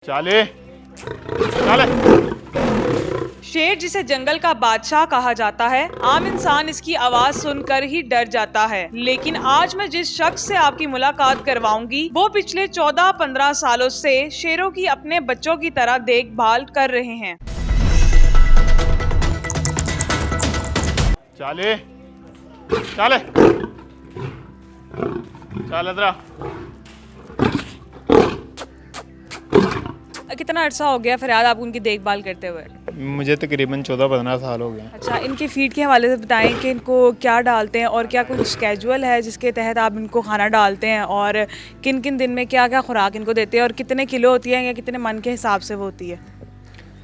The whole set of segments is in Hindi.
चाले चाले। शेर जिसे जंगल का बादशाह कहा जाता है, आम इंसान इसकी आवाज सुनकर ही डर जाता है। लेकिन आज मैं जिस शख्स से आपकी मुलाकात करवाऊंगी वो पिछले 14-15 सालों से शेरों की अपने बच्चों की तरह देखभाल कर रहे हैं। चाले चाले चाल इधर। कितना अर्सा हो गया फरियाद आपको उनकी देखभाल करते हुए? मुझे तकरीबन 14-15 साल हो गए हैं। अच्छा, इनके फीड के हवाले से बताएं कि इनको क्या डालते हैं और क्या कोई स्केजुअल है जिसके तहत आप इनको खाना डालते हैं, और किन किन दिन में क्या क्या खुराक इनको देते हैं, और कितने किलो होती है या कितने मन के हिसाब से वो होती है?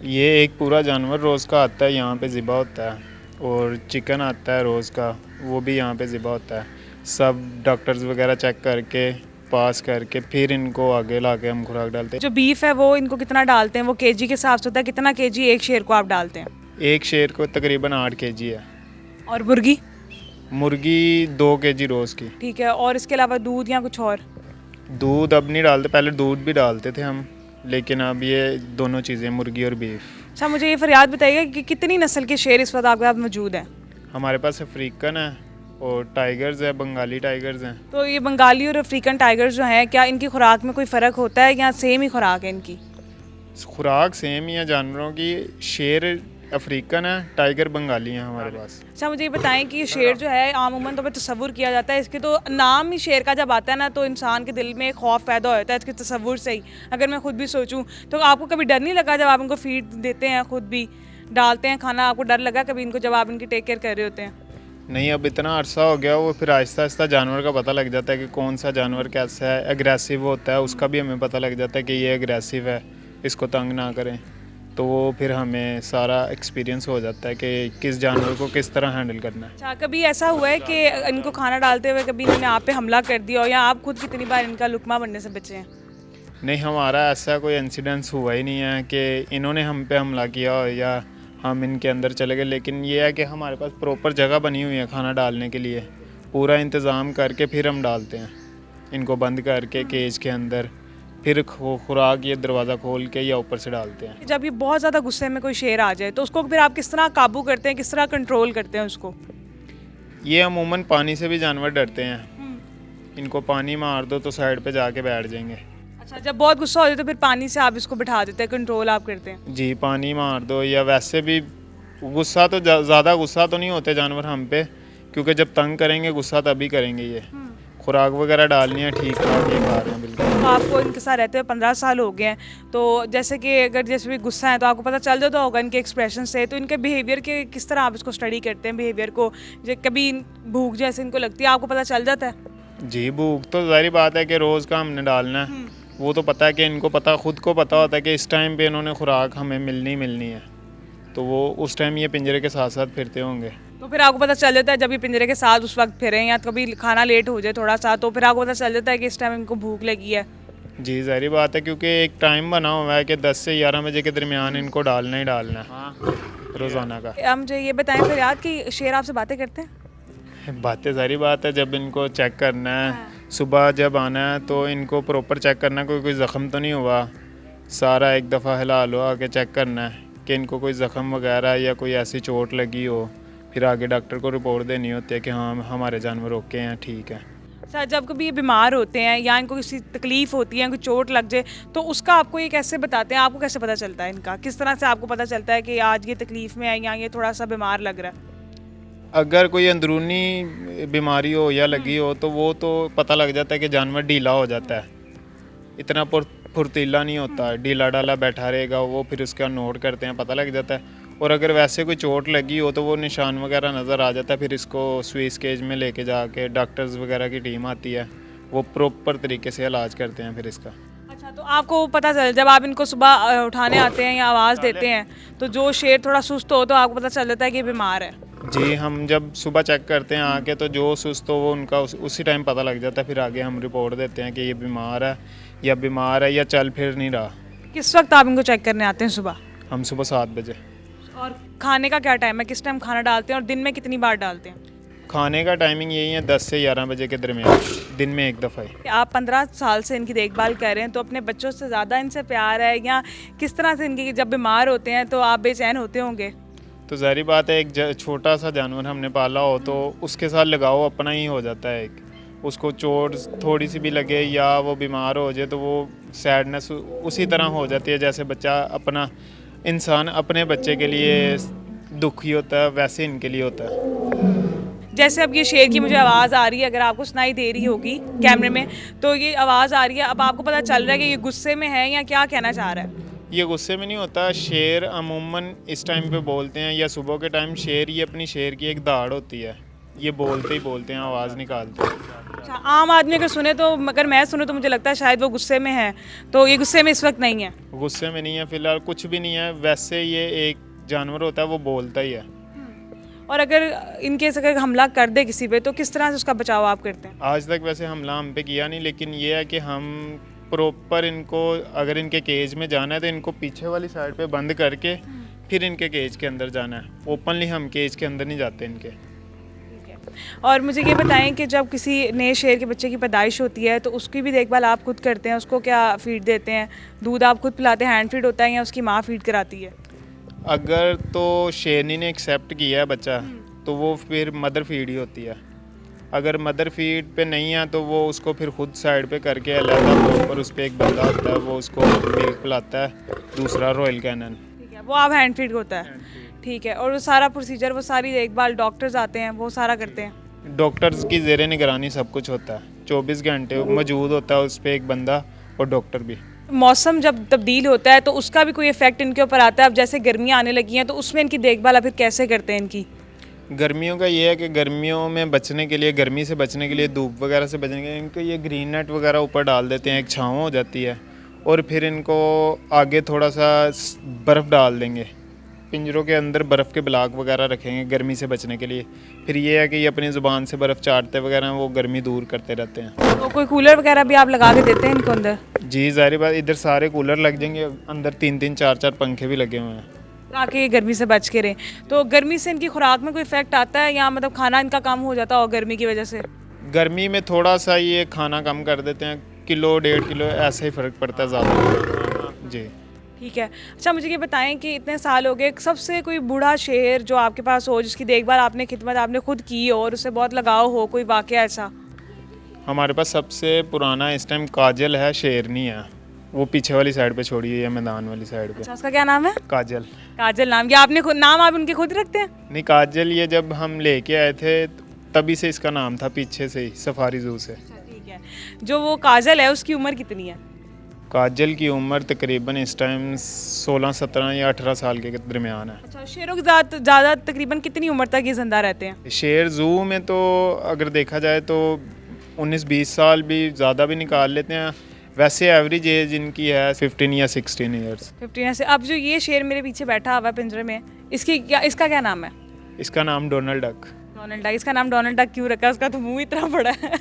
ये एक पूरा जानवर रोज़ का आता है, यहाँ पे ज़िबा होता है, और चिकन आता है रोज़ का, वो भी यहाँ पे ज़िबा होता है। सब डॉक्टर्स वगैरह चेक करके पास करके फिर इनको आगे ला के हम खुराक डालते हैं। जो बीफ है वो इनको कितना डालते हैं? वो केजी के हिसाब से होता है, कितना केजी एक शेर को आप डालते हैं? एक शेर को तकरीबन 8 केजी है। और मुर्गी? मुर्गी 2 केजी रोज़ की। ठीक है, और इसके अलावा दूध या कुछ और? दूध अब नहीं डालते, पहले दूध भी डालते थे हम, लेकिन अब ये दोनों चीज़ें, मुर्गी और बीफ। अच्छा, मुझे ये फरियाद बताइएगा कि कितनी नस्ल के शेर इस वक्त आपके पास मौजूद हैं? हमारे पास अफ्रीकन है और टाइगर्स है, बंगाली टाइगर्स हैं। तो ये बंगाली और अफ्रीकन टाइगर्स जो हैं, क्या इनकी खुराक में कोई फ़र्क होता है या सेम ही खुराक है इनकी? खुराक सेम ही है जानवरों की। शेर अफ्रीकन है, टाइगर बंगाली हैं हमारे पास। अच्छा, मुझे ये बताएं कि ये शेर जो है आमूमन तो पे तस्वुर किया जाता है, इसके तो नाम ही शेर का जब आता है ना तो इंसान के दिल में खौफ पैदा हो जाता है इसके तस्वुर से ही। अगर मैं खुद भी सोचूं तो आपको कभी डर नहीं लगा जब आप इनको फीड देते हैं, खुद भी डालते हैं खाना, आपको डर लगा कभी इनको जब आप इनकी टेक केयर कर रहे होते हैं? नहीं, अब इतना अरसा हो गया, वो फिर आहिस्ता आहिस्ता जानवर का पता लग जाता है कि कौन सा जानवर कैसा है, एग्रेसिव होता है, उसका भी हमें पता लग जाता है कि ये एग्रेसिव है, इसको तंग ना करें। तो वो फिर हमें सारा एक्सपीरियंस हो जाता है कि किस जानवर को किस तरह हैंडल करना है। अच्छा, कभी ऐसा हुआ है कि इनको खाना डालते हुए कभी इन्होंने आप पे हमला कर दिया हो, या आप खुद कितनी बार इनका लुकमा बनने से बचे हैं? नहीं, हमारा ऐसा कोई इंसिडेंस हुआ ही नहीं है कि इन्होंने हम पे हमला किया हो या हम इनके अंदर चले गए। लेकिन ये है कि हमारे पास प्रॉपर जगह बनी हुई है खाना डालने के लिए, पूरा इंतज़ाम करके फिर हम डालते हैं इनको, बंद करके केज के अंदर, फिर खुराक ये दरवाज़ा खोल के या ऊपर से डालते हैं। जब ये बहुत ज़्यादा गुस्से में कोई शेर आ जाए तो उसको फिर आप किस तरह काबू करते हैं, किस तरह कंट्रोल करते हैं उसको? ये अमूमन पानी से भी जानवर डरते हैं। इनको पानी मार दो तो साइड पे जाके बैठ जाएंगे। अच्छा, जब बहुत गुस्सा हो जाए तो फिर पानी से आप इसको बिठा देते हैं, कंट्रोल आप करते हैं? जी, पानी मार दो, या वैसे भी गुस्सा तो ज़्यादा गुस्सा तो नहीं होते जानवर हम पे, क्योंकि जब तंग करेंगे गुस्सा तभी करेंगे। ये खुराक वगैरह डालनी है, ठीक ठाक ये खा रहे हैं बिल्कुल। तो आपको इनके साथ रहते हुए 15 साल हो गए हैं, तो जैसे कि अगर जैसे भी गुस्सा है तो आपको पता चल जाता होगा इनके एक्सप्रेशन से, तो इनके बिहेवियर के किस तरह आप इसको स्टडी करते हैं बिहेवियर को? कभी भूख जैसे इनको लगती है, आपको पता चल जाता है? जी, भूख तो ज़ाहिर बात है कि रोज़ का हमने डालना है, वो तो पता है कि इनको पता, खुद को पता होता है कि इस टाइम पे इन्होंने खुराक हमें मिलनी है, तो वो उस टाइम ये पिंजरे के साथ साथ फिरते होंगे। तो फिर आपको पता चल जाता है जब ये पिंजरे के साथ उस वक्त फिरें, या कभी खाना लेट हो जाए थोड़ा सा, तो फिर आपको पता चल जाता है कि इस टाइम इनको भूख लगी है? जी, ज़ाहिर बात है, क्योंकि एक टाइम बना हुआ है कि 10 से 11 बजे के दरमियान इनको डालना ही डालना है रोज़ाना का। आप मुझे ये बताएं फिर याद कि शेर आपसे बातें करते हैं? बातें ज़ाहिर बात है, जब इनको चेक करना है, सुबह जब आना है तो इनको प्रॉपर चेक करना है कोई ज़ख़म तो नहीं हुआ, सारा एक दफ़ा हिला लो आके चेक करना है कि इनको कोई ज़ख़म वगैरह या कोई ऐसी चोट लगी हो, फिर आगे डॉक्टर को रिपोर्ट देनी होती है कि हाँ हमारे जानवर ओके हैं, ठीक है। अच्छा, जब कभी ये बीमार होते हैं या इनको किसी तकलीफ़ होती है, कोई चोट लग जाए, तो उसका आपको ये कैसे बताते हैं? आपको कैसे पता चलता है इनका? किस तरह से आपको पता चलता है कि आज ये तकलीफ़ में है या ये थोड़ा सा बीमार लग रहा है? अगर कोई अंदरूनी बीमारी हो या लगी हो तो वो तो पता लग जाता है कि जानवर ढीला हो जाता है, इतना फुर्तीला नहीं होता, ढीला डाला बैठा रहेगा, वो फिर उसका नोट करते हैं, पता लग जाता है। और अगर वैसे कोई चोट लगी हो तो वो निशान वगैरह नज़र आ जाता है, फिर इसको स्विस केज में लेके जाके डॉक्टर्स वगैरह की टीम आती है, वो प्रॉपर तरीके से इलाज करते हैं फिर इसका। अच्छा, तो आपको पता चल जब आप इनको सुबह उठाने आते हैं या आवाज़ देते हैं, तो जो शेर थोड़ा सुस्त हो तो आपको पता चल जाता है कि ये बीमार है? जी, हम जब सुबह चेक करते हैं आके तो जो सुस्त हो वो उनका उसी टाइम पता लग जाता है, फिर आगे हम रिपोर्ट देते हैं कि ये बीमार है या चल फिर नहीं रहा। किस वक्त आप इनको चेक करने आते हैं सुबह? हम सुबह 7 बजे। और खाने का क्या टाइम है, किस टाइम खाना डालते हैं और दिन में कितनी बार डालते हैं? खाने का टाइमिंग यही है 10 से 11 बजे के दरमियान। दिन में एक दफ़ा ही। आप 15 साल से इनकी देखभाल कर रहे हैं, तो अपने बच्चों से ज़्यादा इनसे प्यार है, या किस तरह से इनकी जब बीमार होते हैं तो आप बेचैन होते होंगे? तो ज़ाहिर बात है, एक छोटा सा जानवर हमने पाला हो तो उसके साथ लगाव अपना ही हो जाता है। एक उसको चोट थोड़ी सी भी लगे या वो बीमार हो जाए तो वो सैडनेस उसी तरह हो जाती है जैसे बच्चा अपना इंसान अपने बच्चे के लिए दुखी होता है, वैसे इनके लिए होता है। जैसे अब ये शेर की मुझे आवाज़ आ रही है, अगर आपको सुनाई दे रही होगी कैमरे में, तो ये आवाज़ आ रही है, अब आपको पता चल रहा है कि ये गुस्से में है या क्या कहना चाह रहा है? ये गुस्से में नहीं होता। शेर अमूमन इस टाइम पे बोलते हैं या सुबह के टाइम शेर ये अपनी शेर की एक दाड़ होती है, ये बोलते ही बोलते हैं, आवाज़ निकालते हैं। अच्छा, आम आदमी अगर सुने तो, अगर मैं सुनूँ तो मुझे लगता है शायद वो गुस्से में है, तो ये गुस्से में इस वक्त नहीं है? गुस्से में नहीं है, फ़िलहाल कुछ भी नहीं है। वैसे ये एक जानवर होता है, वो बोलता ही है। और अगर इनकेस अगर हमला कर दे किसी पे तो किस तरह से उसका बचाव आप करते हैं? आज तक वैसे हमला हम पे किया नहीं, लेकिन ये है कि हम प्रॉपर इनको, अगर इनके केज में जाना है तो इनको पीछे वाली साइड पे बंद करके फिर इनके केज के अंदर जाना है। ओपनली हम केज के अंदर नहीं जाते इनके। और मुझे ये बताएं कि जब किसी नए शेर के बच्चे की पैदाइश होती है तो उसकी भी देखभाल आप खुद करते हैं? उसको क्या फीड देते हैं? दूध आप खुद पिलाते हैं, हैंड फीड होता है, या उसकी माँ फीड कराती है? अगर तो शेरनी ने एक्सेप्ट किया है बच्चा तो वो फिर मदर फीड ही होती है। अगर मदर फीड पे नहीं है तो वो उसको फिर खुद साइड पे करके अलग प्रॉपर उस पर एक बंदा होता है, वो उसको मिल्क पिलाता है, दूसरा रॉयल कैनन। ठीक है, वो आप हैंड फीड होता है। ठीक है, और वो सारा प्रोसीजर, वो सारी देखभाल डॉक्टर्स आते हैं वो सारा करते हैं? डॉक्टर्स की ज़ेरे निगरानी सब कुछ होता है, 24 घंटे मौजूद होता है उस पर एक बंदा और डॉक्टर भी। मौसम जब तब्दील होता है तो उसका भी कोई इफेक्ट इनके ऊपर आता है? अब जैसे गर्मियाँ आने लगी हैं तो उसमें इनकी देखभाल आप फिर कैसे करते हैं इनकी? गर्मियों का ये है कि गर्मियों में बचने के लिए, गर्मी से बचने के लिए, धूप वगैरह से बचने के लिए इनको ये ग्रीन नेट वगैरह ऊपर डाल देते हैं, एक छाँव हो जाती है। और फिर इनको आगे थोड़ा सा बर्फ़ डाल देंगे, पिंजरों के अंदर बर्फ़ के ब्लॉक वगैरह रखेंगे गर्मी से बचने के लिए। फिर ये है कि ये अपनी ज़ुबान से बर्फ़ चाटते वगैरह वो गर्मी दूर करते रहते हैं। तो कोई कूलर वगैरह भी आप लगा के देते हैं इनको अंदर? जी ज़ाहिर बात, इधर सारे कूलर लग जाएंगे, अंदर 3-3 4-4 पंखे भी लगे हुए हैं ताकि ये गर्मी से बच के रहें। तो गर्मी से इनकी खुराक में कोई इफेक्ट आता है, या मतलब खाना इनका कम हो जाता हो गर्मी की वजह से? गर्मी में थोड़ा सा ये खाना कम कर देते हैं, किलो 1.5 किलो ऐसे ही फ़र्क पड़ता है ज़्यादा। जी ठीक है। अच्छा, मुझे ये बताएं कि इतने साल हो गए, सबसे कोई बूढ़ा शेर जो आपके पास हो, जिसकी देखभाल आपने, खिदमत आपने खुद की हो और उससे बहुत लगाव हो, कोई वाकया ऐसा? हमारे पास सबसे पुराना इस टाइम काजल है, शेरनी है। वो पीछे वाली साइड पे छोड़ी हुई है, मैदान वाली साइड पे। अच्छा, उसका क्या नाम है? काजल। काजल नाम? या आपने खुद नाम आप उनके खुद रखते हैं? नहीं, काजल ये जब हम लेके आए थे तभी से इसका नाम था, पीछे से ही सफारी जू से। ठीक है। जो वो काजल है उसकी उम्र कितनी है? काजल की उम्र तकरीबन इस टाइम 16, 17 या 18 साल के दरमियान है। अच्छा, शेरों की ज़्यादा तकरीबन कितनी उम्र तक ये जिंदा रहते हैं? शेर जू में तो अगर देखा जाए तो 19-20 साल भी ज़्यादा भी निकाल लेते हैं। वैसे एवरेज एज इनकी है 15 या 16 ईयर्स। 15 से। अब जो ये शेर मेरे पीछे बैठा हुआ है पिंजरे में, इसका क्या नाम है? इसका नाम डोनाल्ड डक। Donald duck. इसका नाम डोनाल्ड डक क्यों रखा? उसका तो मुंह इतना बड़ा है।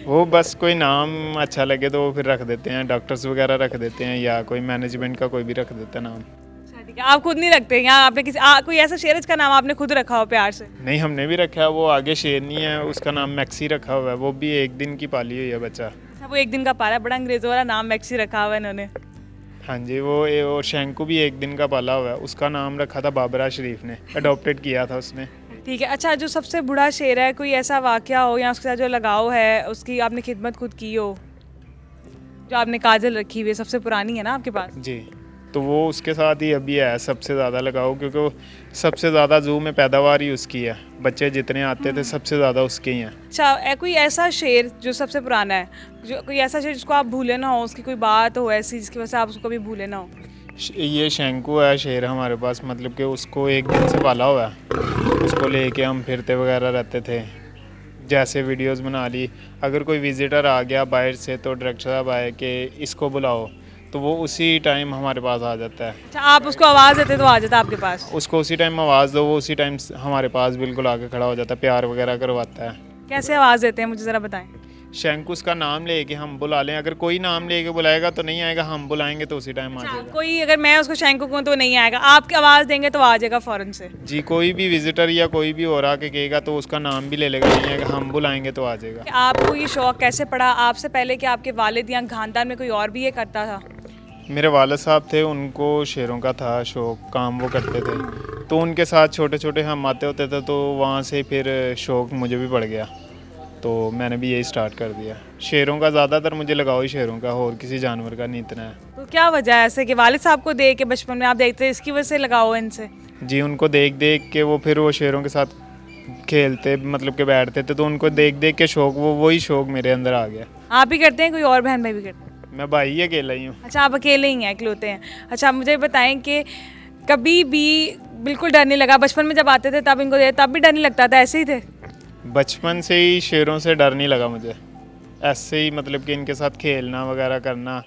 वो बस कोई नाम अच्छा लगे तो वो फिर रख देते हैं, डॉक्टर्स वगैरह रख देते हैं या कोई मैनेजमेंट का कोई भी रख देता है नाम। अच्छा, ठीक है। आप खुद नहीं रखते? या आपने किसी कोई ऐसा शेर है जिसका नाम आपने खुद रखा हो प्यार से? नहीं, हमने भी रखा है, वो आगे शेरनी है, उसका नाम मैक्सी रखा हुआ है। वो भी एक दिन की पाली हुई है बच्चा। अच्छा, वो एक दिन का पाला है, बड़ा अंग्रेज़ों वाला नाम मैक्सी रखा हुआ है इन्होंने। हाँ जी, वो और शैंकू भी एक दिन का पाला हुआ है, उसका नाम रखा था बाबरा शरीफ ने, अडॉप्टेड किया था उसने। ठीक है। अच्छा, जो सबसे बूढ़ा शेर है, कोई ऐसा वाकया हो या उसके साथ जो लगाव है, उसकी आपने खिदमत खुद की हो, जो आपने काजल रखी हुई है, सबसे पुरानी है ना आपके पास? जी, तो वो उसके साथ ही अभी है सबसे ज़्यादा लगाव, क्योंकि वो सबसे ज़्यादा जू में पैदावार ही उसकी है, बच्चे जितने आते थे सबसे ज़्यादा उसके ही हैं। अच्छा, कोई ऐसा शेर जो सबसे पुराना है, जो कोई ऐसा शेर जिसको आप भूले ना हो, उसकी कोई बात हो ऐसी जिसकी वजह से आप उसको कभी भूले ना हो? ये शैंकू है शेर हमारे पास, मतलब कि उसको एक दिन से पाला हुआ है, उसको लेके हम फिरते वगैरह रहते थे, जैसे वीडियोस बना ली। अगर कोई विजिटर आ गया बाहर से तो डायरेक्टर साहब आए कि इसको बुलाओ, तो वो उसी टाइम हमारे पास आ जाता है। अच्छा, आप उसको आवाज़ देते तो आ जाता है आपके पास? उसको उसी टाइम आवाज़ दो, वो उसी टाइम हमारे पास बिल्कुल आके खड़ा हो जाता है, प्यार वगैरह करवाता है। कैसे आवाज़ देते हैं, मुझे ज़रा बताएं। शंकुस का नाम लेके हम बुला लें, अगर कोई नाम लेके बुलाएगा तो नहीं आएगा, हम बुलाएंगे तो उसी टाइम आ जाएगा। कोई अगर मैं उसको शैंकू कहूँ तो नहीं आएगा, आप आवाज़ देंगे तो आ जाएगा फ़ौरन से? जी, कोई भी विजिटर या कोई भी और आके कहेगा तो उसका नाम भी ले लेगा, नहीं आएगा, हम बुलाएंगे तो आ जाएगा। आपको ये शौक़ कैसे पड़ा? आपसे पहले कि आपके वालिद या खानदान में कोई और भी ये करता था? मेरे वालिद साहब थे, उनको शेरों का था शौक़, काम वो करते थे, तो उनके साथ छोटे छोटे हम आते होते थे, तो वहाँ से फिर शौक़ मुझे भी पड़ गया, तो मैंने भी यही स्टार्ट कर दिया। शेरों का ज़्यादातर मुझे लगाव ही शेरों का, और किसी जानवर का नहीं इतना है। तो क्या वजह है ऐसे कि वालिद साहब को देख के बचपन में आप देखते इसकी वजह से लगाओ इनसे? जी, उनको देख देख के वो फिर वो शेरों के साथ खेलते, मतलब कि बैठते थे, तो उनको देख देख के शौक़, वही शौक़ मेरे अंदर आ गया। आप भी करते हैं, कोई और बहन भाई भी करते हैं? मैं भाई ही अकेला ही हूँ। अच्छा, आप अकेले ही हैं, इकलौते हैं। अच्छा, आप मुझे बताएं कि कभी भी बिल्कुल डर नहीं लगा? बचपन में जब आते थे तब इनको तब भी डर नहीं लगता था, ऐसे ही थे? बचपन से ही शेरों से डर नहीं लगा मुझे, ऐसे ही मतलब कि इनके साथ खेलना वगैरह करना।